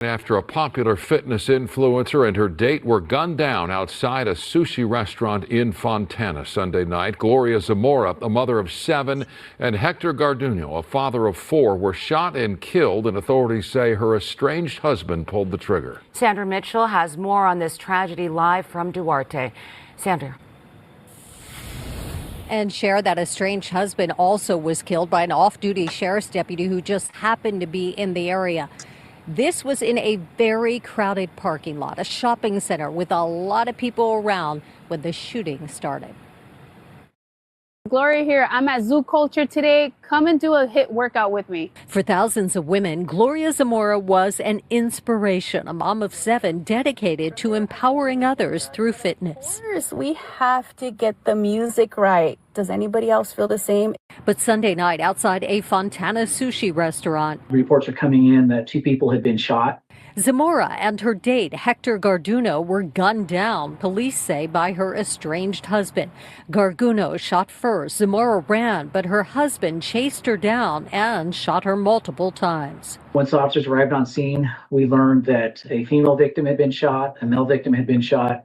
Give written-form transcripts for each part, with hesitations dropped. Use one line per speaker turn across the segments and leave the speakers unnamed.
After a popular fitness influencer and her date were gunned down outside a sushi restaurant in Fontana Sunday night, Gloria Zamora, a mother of 7, and Hector Garduno, a father of 4, were shot and killed, and authorities say her estranged husband pulled the trigger.
Sandra Mitchell has more on this tragedy live from Duarte. Sandra.
And share that estranged husband also was killed by an off-duty sheriff's deputy who just happened to be in the area. This was in a very crowded parking lot, a shopping center with a lot of people around when the shooting started.
Gloria here. I'm at Zoo Culture today. Come and do a HIIT workout with me.
For thousands of women, Gloria Zamora was an inspiration, a mom of 7 dedicated to empowering others through fitness.
We have to get the music right. Does anybody else feel the same?
But Sunday night outside a Fontana sushi restaurant,
reports are coming in that 2 people had been shot.
Zamora and her date, Hector Garduno, were gunned down, police say, by her estranged husband. Garduno shot first. Zamora ran, but her husband chased her down and shot her multiple times.
Once officers arrived on scene, we learned that a female victim had been shot, a male victim had been shot,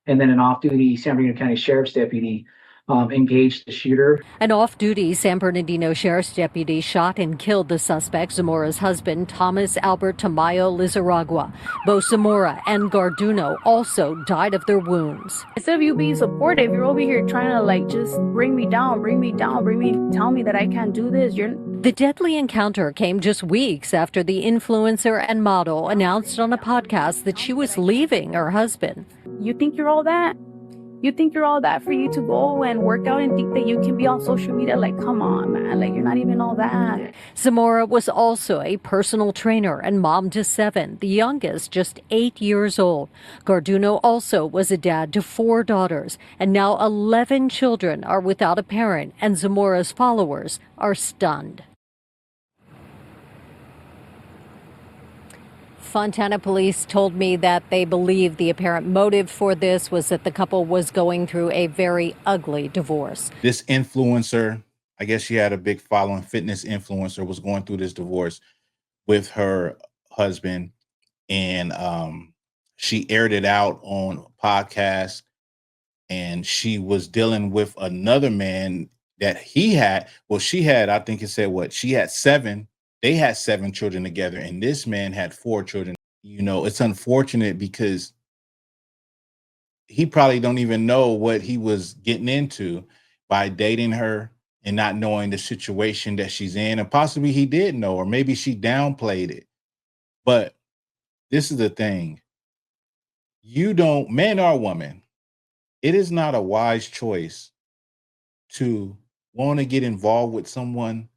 and then an off-duty San Bernardino County Sheriff's deputy engaged the shooter.
An off-duty San Bernardino Sheriff's deputy shot and killed the suspect, Zamora's husband, Thomas Albert Tamayo Lizarragua. Both Zamora and Garduno also died of their wounds.
Instead of you being supportive, you're over here trying to just bring me down, tell me that I can't do this.
The deadly encounter came just weeks after the influencer and model announced on a podcast that she was leaving her husband.
You think you're all that? You think you're all that for you to go and work out and think that you can be on social media? Like, come on, man. Like, you're not even all that.
Zamora was also a personal trainer and mom to 7, the youngest just 8 years old. Garduno also was a dad to 4 daughters, and now 11 children are without a parent, and Zamora's followers are stunned. Fontana police told me that they believe the apparent motive for this was that the couple was going through a very ugly divorce.
This influencer, I guess she had a big following, fitness influencer, was going through this divorce with her husband, and she aired it out on a podcast, and she was dealing with another man that she had, I think it said she had 7. They had 7 children together, and this man had 4 children. You know, it's unfortunate because he probably don't even know what he was getting into by dating her and not knowing the situation that she's in. And possibly he did know, or maybe she downplayed it. But this is the thing. You don't, man or woman, it is not a wise choice to want to get involved with someone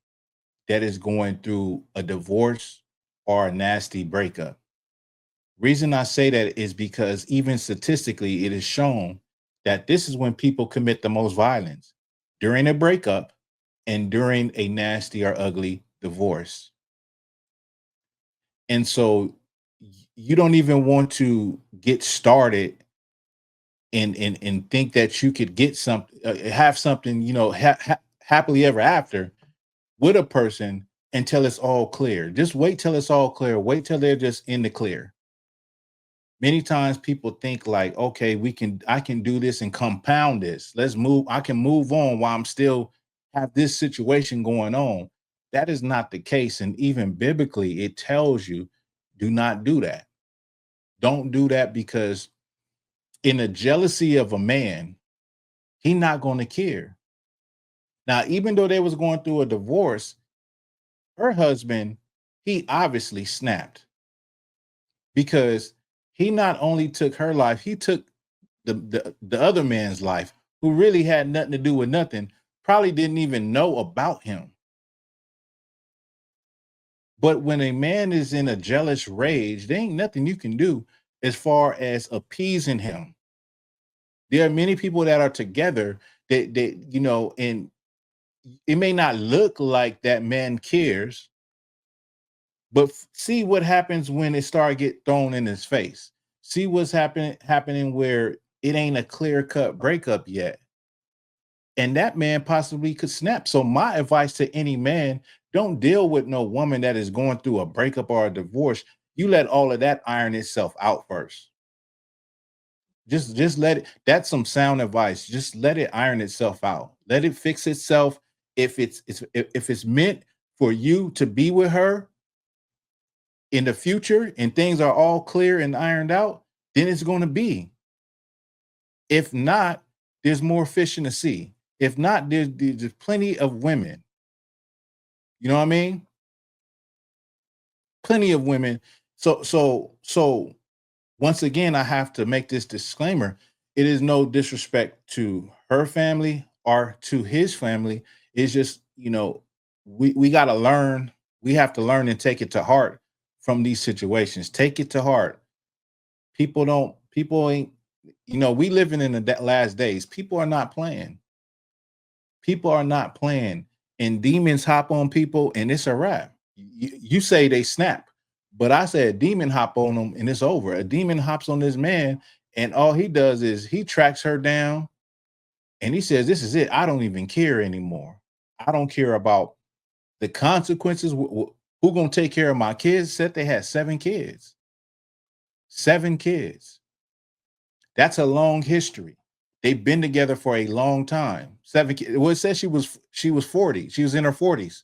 that is going through a divorce or a nasty breakup. Reason I say that is because even statistically, it is shown that this is when people commit the most violence, during a breakup and during a nasty or ugly divorce. And so you don't even want to get started and think that you could get something, have something, happily ever after with a person until it's all clear. Just wait till it's all clear. Wait till they're just in the clear. Many times people think like, okay, I can do this and compound this. Let's move. I can move on while I'm still have this situation going on. That is not the case. And even biblically, it tells you, do not do that. Don't do that, because in the jealousy of a man, he's not going to care. Now, even though they was going through a divorce, her husband, he obviously snapped, because he not only took her life, he took the other man's life, who really had nothing to do with nothing, probably didn't even know about him. But when a man is in a jealous rage, there ain't nothing you can do as far as appeasing him. There are many people that are together that and it may not look like that man cares, but see what happens when it start get thrown in his face. See what's happening where it ain't a clear-cut breakup yet. And that man possibly could snap. So my advice to any man, don't deal with no woman that is going through a breakup or a divorce. you let all of that iron itself out first. Just let it. That's some sound advice. Just let it iron itself out. Let it fix itself. If it's meant for you to be with her in the future and things are all clear and ironed out, then it's going to be. If not, there's more fish in the sea. If not, there's plenty of women. You know what I mean? Plenty of women. So once again, I have to make this disclaimer. It is no disrespect to her family or to his family. It's just, we got to learn. We have to learn and take it to heart from these situations. Take it to heart. People ain't, we living in the last days. People are not playing. People are not playing. And demons hop on people and it's a wrap. You say they snap, but I said demon hop on them and it's over. A demon hops on this man and all he does is he tracks her down and he says, this is it. I don't even care anymore. I don't care about the consequences. Who gonna take care of my kids? Said they had 7 kids. 7 kids. That's a long history. They've been together for a long time. 7 kids. Well, it says she was 40. She was in her 40s.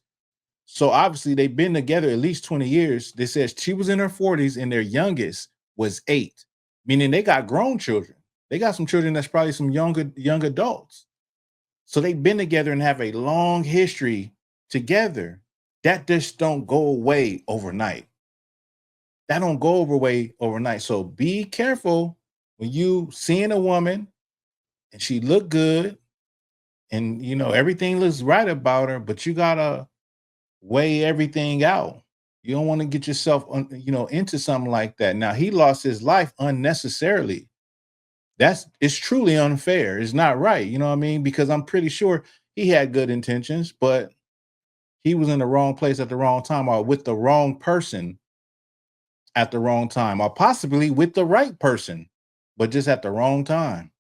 So obviously they've been together at least 20 years. They said she was in her 40s and their youngest was 8, meaning they got grown children. They got some children that's probably some young adults. So they've been together and have a long history together. That just don't go away overnight. That don't go away overnight. So be careful when you seeing a woman and she look good and everything looks right about her, but you gotta weigh everything out. You don't want to get yourself into something like that. Now he lost his life unnecessarily. It's truly unfair. It's not right. You know what I mean? Because I'm pretty sure he had good intentions, but he was in the wrong place at the wrong time or with the wrong person at the wrong time, or possibly with the right person, but just at the wrong time.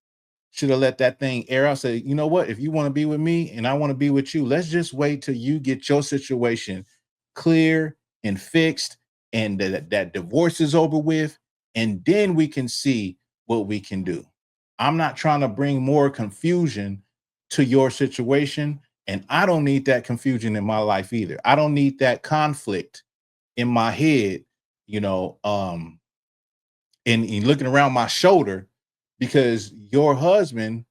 Should have let that thing air out. Say, you know what? If you want to be with me and I want to be with you, let's just wait till you get your situation clear and fixed and that divorce is over with. And then we can see what we can do. I'm not trying to bring more confusion to your situation. And I don't need that confusion in my life either. I don't need that conflict in my head, and looking around my shoulder because your husband,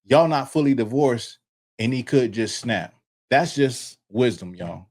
y'all not fully divorced and he could just snap. That's just wisdom, y'all.